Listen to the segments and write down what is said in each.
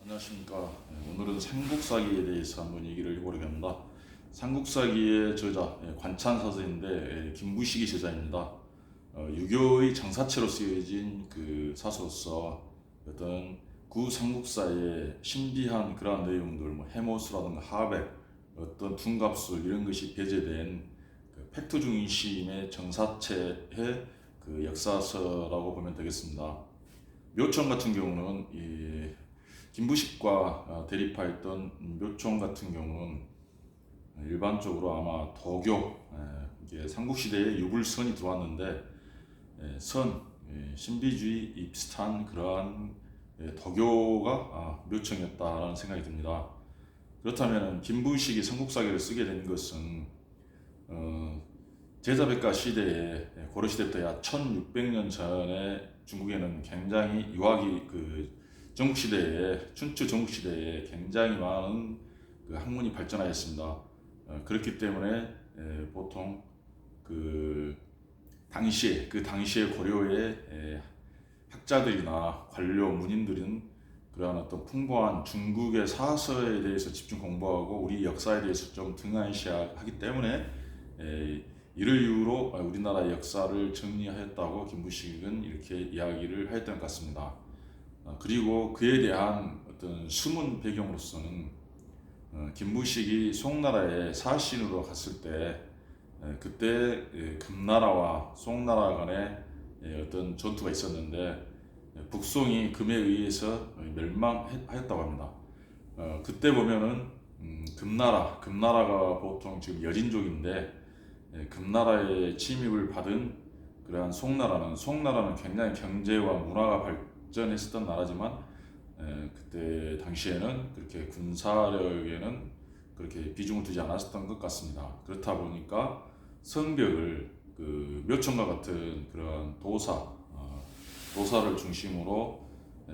안녕하십니까. 오늘은 삼국사기에 대해서 한번 얘기를 해보려고 합니다. 삼국사기의 저자, 관찬사서인데 김부식이 저자입니다. 유교의 장사체로 쓰여진 그 사서로서 어떤 구삼국사의 신비한 그러한 내용들, 뭐 해모수라든가 하백, 어떤 둔갑술 이런 것이 배제된 그 팩트 중심의 정사체의 그 역사서라고 보면 되겠습니다. 묘청 같은 경우는 김부식과 대립하였던 묘총 같은 경우는 일반적으로 아마 도교, 이게 삼국시대에 유불선이 들어왔는데 선, 신비주의 비슷한 그러한 도교가 묘청이었다라는 생각이 듭니다. 그렇다면 김부식이 삼국사기를 쓰게 된 것은 제자백가 시대에 고려시대부터 약 1600년 전에 중국에는 굉장히 유학이 전국시대에 춘추 전국시대에 굉장히 많은 그 학문이 발전하였습니다. 그렇기 때문에 보통 그 당시에 고려의 학자들이나 관료 문인들은 그러한 어떤 풍부한 중국의 사서에 대해서 집중 공부하고 우리 역사에 대해서 좀 등한시하기 때문에 이를 이유로 우리나라 역사를 정리하였다고 김부식은 이렇게 이야기를 하였던 것 같습니다. 그리고 그에 대한 어떤 숨은 배경으로서는 김부식이 송나라에 사신으로 갔을 때 그때 금나라와 송나라 간에 어떤 전투가 있었는데 북송이 금에 의해서 멸망하였다고 합니다. 그때 보면은 금나라가 보통 지금 여진족인데 금나라의 침입을 받은 그러한 송나라는 굉장히 경제와 문화가 발전했었던 나라지만 그때 당시에는 그렇게 군사력에는 그렇게 비중을 두지 않았었던 것 같습니다. 그렇다 보니까 성벽을 그 묘청과 같은 그런 도사를 중심으로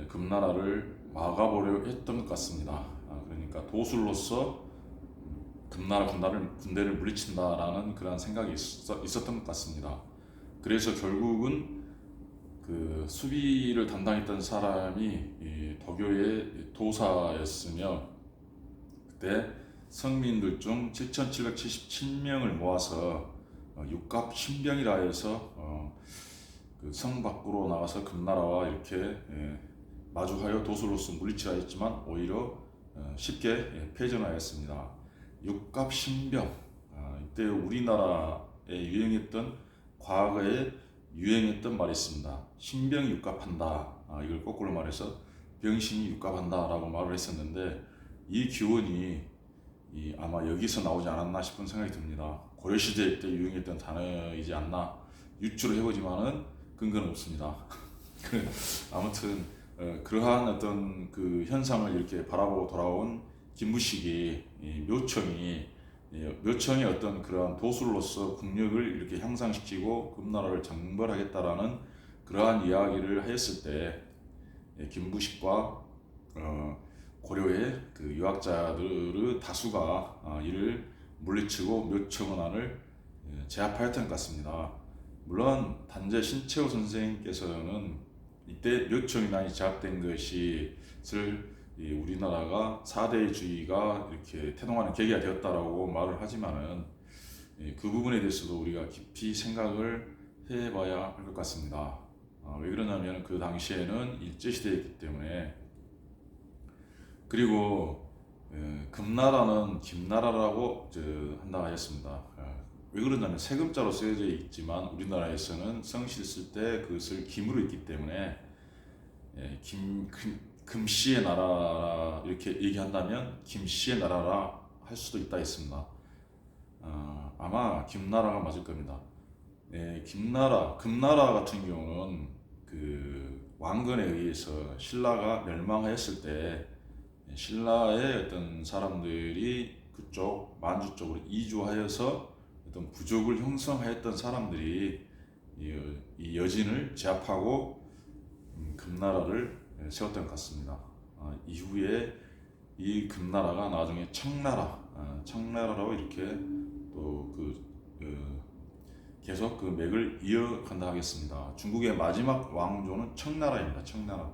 금나라를 막아보려 했던 것 같습니다. 그러니까 도술로서 금나라 군대를 물리친다라는 그런 생각이 있었던 것 같습니다. 그래서 결국은 그 수비를 담당했던 사람이 도교의 도사였으며 그때 성민들 중 7,777명을 모아서 육갑 신병이라 해서 그 성 밖으로 나가서 금나라와 이렇게 마주하여 도술로서 물리치라 했지만 오히려 쉽게 패전하였습니다. 육갑 신병, 이때 우리나라에 유행했던 과거에 유행했던 말이 있습니다. 신병이 육갑한다. 이걸 거꾸로 말해서 병신이 육갑한다라고 말을 했었는데 이 교훈이 아마 여기서 나오지 않았나 싶은 생각이 듭니다. 고려시대 때 유행했던 단어이지 않나 유추를 해보지만은 근거는 없습니다. 아무튼 그러한 어떤 그 현상을 이렇게 바라보고 돌아온 김부식이 묘청이 어떤 그러한 도술로서 국력을 이렇게 향상시키고 금나라를 정벌하겠다라는 그러한 이야기를 하였을 때 김부식과 고려의 그 유학자들의 다수가 이를 물리치고 묘청원안을 제압하였던 것 같습니다. 물론 단재 신채호 선생님께서는 이때 묘청이란이 제압된 것을 우리나라가 4대주의가 이렇게 태동하는 계기가 되었다라고 말을 하지만은 그 부분에 대해서도 우리가 깊이 생각을 해봐야 할 것 같습니다. 왜 그러냐면 그 당시에는 일제시대였기 때문에 그리고 금나라는 김나라라고 한다 하였습니다. 왜 그러냐면 세금자로 쓰여져 있지만 우리나라에서는 성실 쓸 때 그것을 김으로 읽기 때문에 금씨의 나라 이렇게 얘기한다면 김씨의 나라라 할 수도 있다 했습니다. 아마 김나라가 맞을 겁니다. 금나라 같은 경우는 그 왕건에 의해서 신라가 멸망하였을 때 신라의 어떤 사람들이 그쪽 만주 쪽으로 이주하여서 어떤 부족을 형성하였던 사람들이 이 여진을 제압하고 금나라를 세웠던 것 같습니다. 이후에 이 금나라가 나중에 청나라로 이렇게 또 계속 그 맥을 이어간다 하겠습니다. 중국의 마지막 왕조는 청나라입니다. 청나라.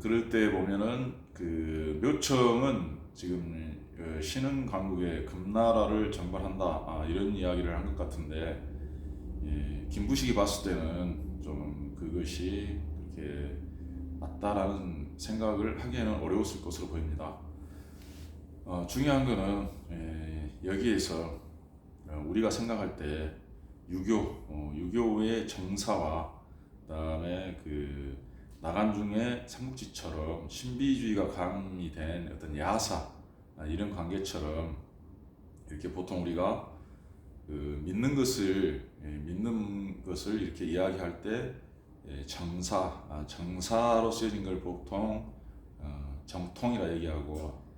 그럴 때 보면은 그 묘청은 지금 신흥 강국의 금나라를 정벌한다 이런 이야기를 한 것 같은데, 김부식이 봤을 때는 좀 그것이 그렇게 맞다라는 생각을 하기에는 어려웠을 것으로 보입니다. 중요한 거는 여기에서 우리가 생각할 때 유교의 정사와 그다음에 그 나간중의 삼국지처럼 신비주의가 가미된 어떤 야사 이런 관계처럼 이렇게 보통 우리가 그 믿는 것을 이렇게 이야기할 때 정사로 쓰여진 걸 보통 정통이라 얘기하고,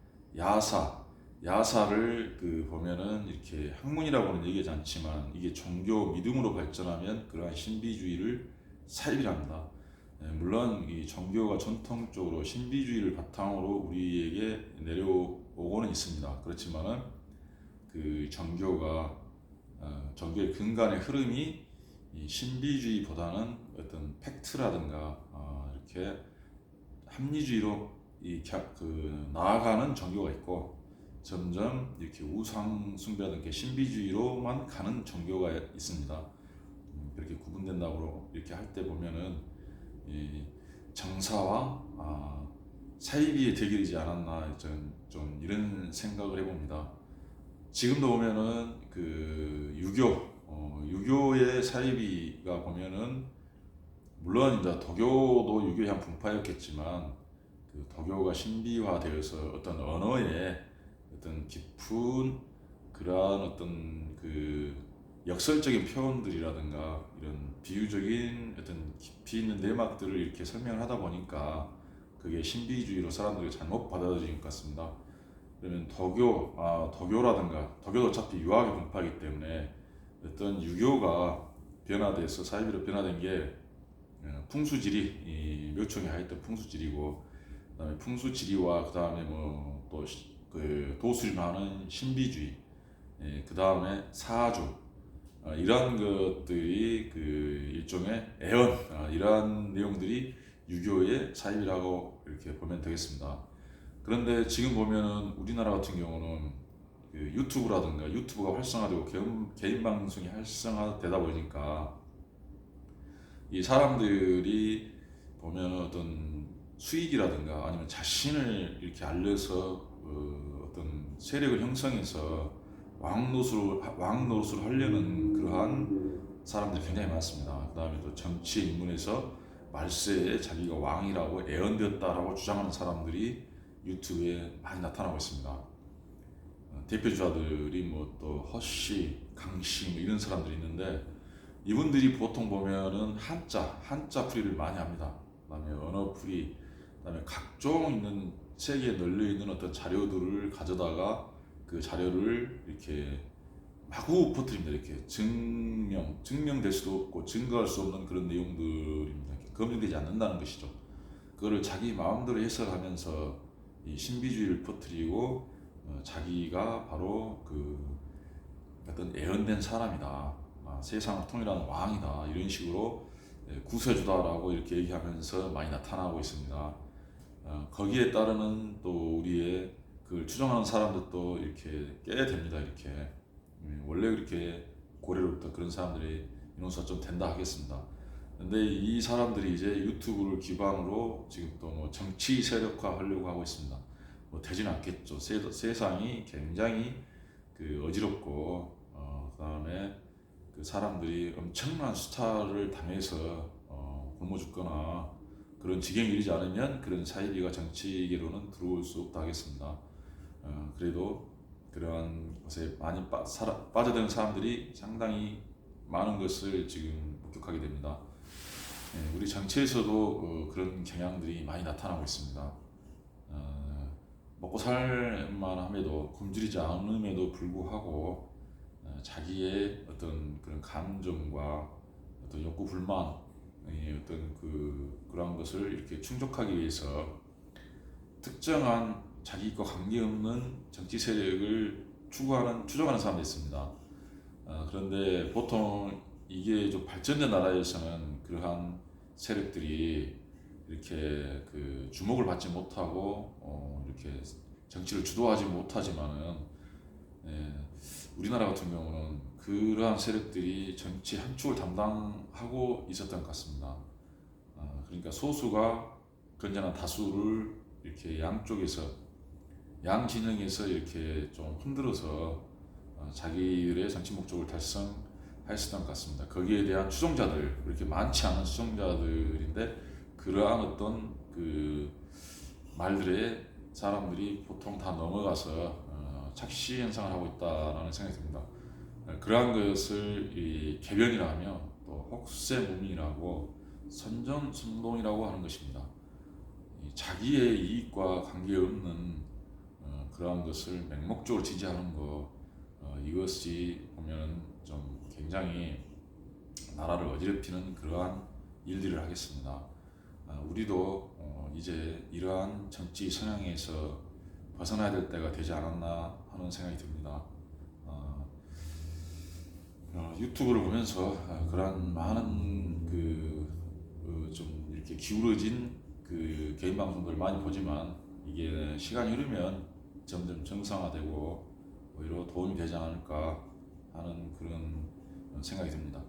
야사를 그 보면은 이렇게 학문이라고는 얘기하지 않지만 이게 종교 믿음으로 발전하면 그러한 신비주의를 사입이랍니다. 물론 이 종교가 전통적으로 신비주의를 바탕으로 우리에게 내려오고는 있습니다. 그렇지만은 그 종교의 근간의 흐름이 이 신비주의보다는 어떤 팩트라든가 이렇게 합리주의로 나아가는 종교가 있고, 점점 이렇게 우상 숭배라든가 신비주의로만 가는 종교가 있습니다. 그렇게 구분된다고 이렇게 할 때 보면은 이 정사와 사이비의 대결이지 않았나 좀 이런 생각을 해봅니다. 지금도 보면은 그 유교의 사이비가 보면은 물론 이제 도교도 유교의 한 분파였겠지만 그 도교가 신비화되어서 어떤 언어에 어떤 깊은 그러한 어떤 그 역설적인 표현들이라든가 이런 비유적인 어떤 깊이 있는 내막들을 이렇게 설명을 하다 보니까 그게 신비주의로 사람들이 잘못 받아들인 것 같습니다. 그러면 도교라든가, 도교도 어차피 유학의 분파이기 때문에 어떤 유교가 변화돼서 사이비로 변화된 게 풍수지리, 이 묘청에 하였던 풍수지리고, 그다음에 풍수지리와 그다음에 뭐 또 그 도술만은 신비주의, 그다음에 사주, 이러한 것들이 그 일종의 애언, 이러한 내용들이 유교의 사입이라고 이렇게 보면 되겠습니다. 그런데 지금 보면은 우리나라 같은 경우는 그 유튜브가 활성화되고 개인 방송이 활성화되다 보니까 이 사람들이 보면 어떤 수익이라든가 아니면 자신을 이렇게 알려서 어떤 세력을 형성해서 왕노릇을 하려는 그러한 사람들이 굉장히 많습니다. 그 다음에 또 정치에 입문해서 말세에 자기가 왕이라고 애언되었다라고 주장하는 사람들이 유튜브에 많이 나타나고 있습니다. 대표주자들이 뭐 또 허씨, 강씨 뭐 이런 사람들이 있는데, 이분들이 보통 보면은 한자 풀이를 많이 합니다. 그다음에 언어 풀이, 그다음에 각종 있는 세계에 널려 있는 어떤 자료들을 가져다가 그 자료를 이렇게 마구 퍼뜨립니다. 이렇게 증명될 수도 없고 증거할 수 없는 그런 내용들입니다. 검증되지 않는다는 것이죠. 그거를 자기 마음대로 해석하면서 이 신비주의를 퍼뜨리고 자기가 바로 그 어떤 애언된 사람이다, 세상을 통일하는 왕이다, 이런 식으로 구세주다라고 이렇게 얘기하면서 많이 나타나고 있습니다. 거기에 따르는 또 우리의 그걸 추종하는 사람들도 이렇게 깨야 됩니다. 이렇게 원래 그렇게 고래로부터 그런 사람들이 인원수가 좀 된다 하겠습니다. 근데 이 사람들이 이제 유튜브를 기반으로 지금 또 뭐 정치 세력화 하려고 하고 있습니다. 뭐 되지는 않겠죠. 세상이 굉장히 그 어지럽고, 그다음에 그 사람들이 엄청난 수탈을 당해서 굶어 죽거나 그런 지경에 이르지 않으면 그런 사이비가 정치계로는 들어올 수 없다 하겠습니다. 그래도 그러한 것에 많이 빠져드는 사람들이 상당히 많은 것을 지금 목격하게 됩니다. 우리 정치에서도 그런 경향들이 많이 나타나고 있습니다. 먹고 살만 함에도 굶주리지 않음에도 불구하고 자기의 어떤 그런 감정과 어떤 욕구 불만, 어떤 그러한 것을 이렇게 충족하기 위해서 특정한 자기과 관계없는 정치 세력을 추구하는 사람도 있습니다. 그런데 보통 이게 좀 발전된 나라에서는 그러한 세력들이 이렇게 그 주목을 받지 못하고 이렇게 정치를 주도하지 못하지만은 예, 우리나라 같은 경우는 그러한 세력들이 정치 한 축을 담당하고 있었던 것 같습니다. 그러니까 소수가 건전한 다수를 이렇게 양쪽에서 양 진영에서 이렇게 좀 흔들어서 자기들의 정치 목적을 달성했었던 것 같습니다. 거기에 대한 추종자들 그렇게 많지 않은 추종자들인데 그러한 어떤 그 말들에 사람들이 보통 다 넘어가서 착시 현상을 하고 있다라는 생각이 듭니다. 그러한 것을 이 개변이라 하며 또 혹세무민이라고 선전선동이라고 하는 것입니다. 자기의 이익과 관계없는 그러한 것을 맹목적으로 지지하는 것 이것이 보면 좀 굉장히 나라를 어지럽히는 그러한 일들을 하겠습니다. 우리도 이제 이러한 정치 성향에서 벗어나야 될 때가 되지 않았나 하는 생각이 듭니다. 유튜브를 보면서 그러한 많은 좀 이렇게 기울어진 그 개인 방송들 많이 보지만 이게 시간이 흐르면 점점 정상화되고 오히려 도움이 되지 않을까 하는 그런 생각이 듭니다.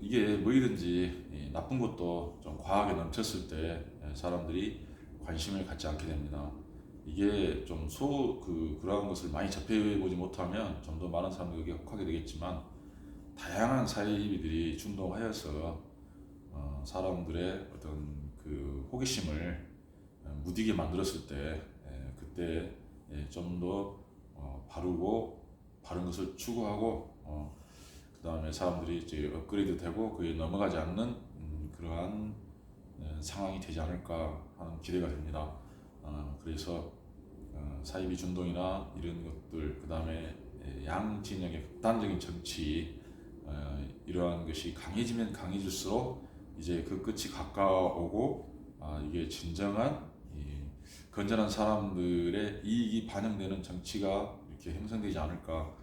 이게 뭐이든지 나쁜 것도 좀 과하게 넘쳤을 때 사람들이 관심을 갖지 않게 됩니다. 이게 좀 그러한 것을 많이 접해보지 못하면 좀 더 많은 사람들에게 혹하게 되겠지만 다양한 사이비들이 충동하여서 사람들의 어떤 그 호기심을 무디게 만들었을 때 그때 좀 더 바른 것을 추구하고 그 다음에 사람들이 이제 업그레이드 되고 그에 넘어가지 않는 그러한 상황이 되지 않을까 하는 기대가 됩니다. 그래서 사이비 준동이나 이런 것들, 그 다음에 양 진영의 극단적인 정치 이러한 것이 강해지면 강해질수록 이제 그 끝이 가까워오고 이게 진정한 건전한 사람들의 이익이 반영되는 정치가 이렇게 형성되지 않을까,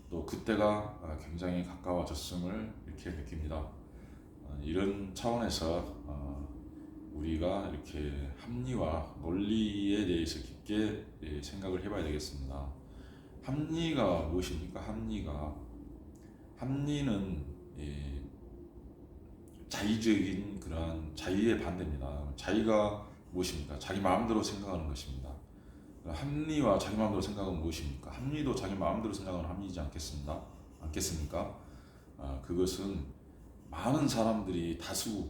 또 그때가 굉장히 가까워졌음을 이렇게 느낍니다. 이런 차원에서 우리가 이렇게 합리와 논리에 대해서 깊게 생각을 해봐야 되겠습니다. 합리가 무엇입니까? 합리는 자의적인 그러한 자유의 반대입니다. 자의가 무엇입니까? 자기 마음대로 생각하는 것입니다. 합리와 자기 마음대로 생각은 무엇입니까? 합리도 자기 마음대로 생각하는 합리이지 않겠습니까? 그것은 많은 사람들이 다수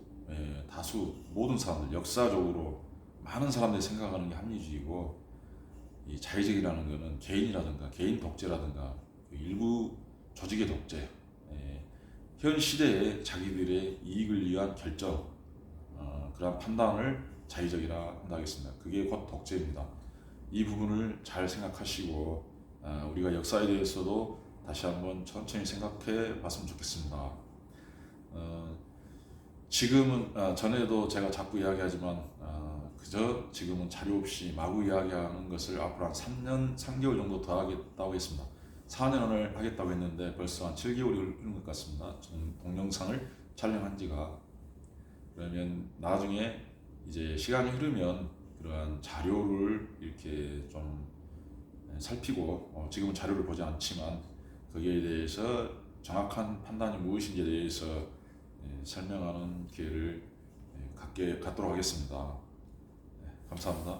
모든 사람들 역사적으로 많은 사람들이 생각하는 게 합리주의고, 이 자의적이라는 것은 개인이라든가 개인 독재라든가 일부 조직의 독재, 현 시대에 자기들의 이익을 위한 결정, 그러한 판단을 자의적이라 한다 하겠습니다. 그게 곧 독재입니다. 이 부분을 잘 생각하시고 우리가 역사에 대해서도 다시 한번 천천히 생각해 봤으면 좋겠습니다. 지금은 전에도 제가 자꾸 이야기하지만 그저 지금은 자료 없이 마구 이야기하는 것을 앞으로 한 3년 3개월 정도 더 하겠다고 했습니다. 4년을 하겠다고 했는데 벌써 한 7개월이 흐른 것 같습니다. 동영상을 촬영한 지가. 그러면 나중에 이제 시간이 흐르면 그러한 자료를 이렇게 좀 살피고 지금은 자료를 보지 않지만 거기에 대해서 정확한 판단이 무엇인지에 대해서 설명하는 기회를 갖도록 하겠습니다. 감사합니다.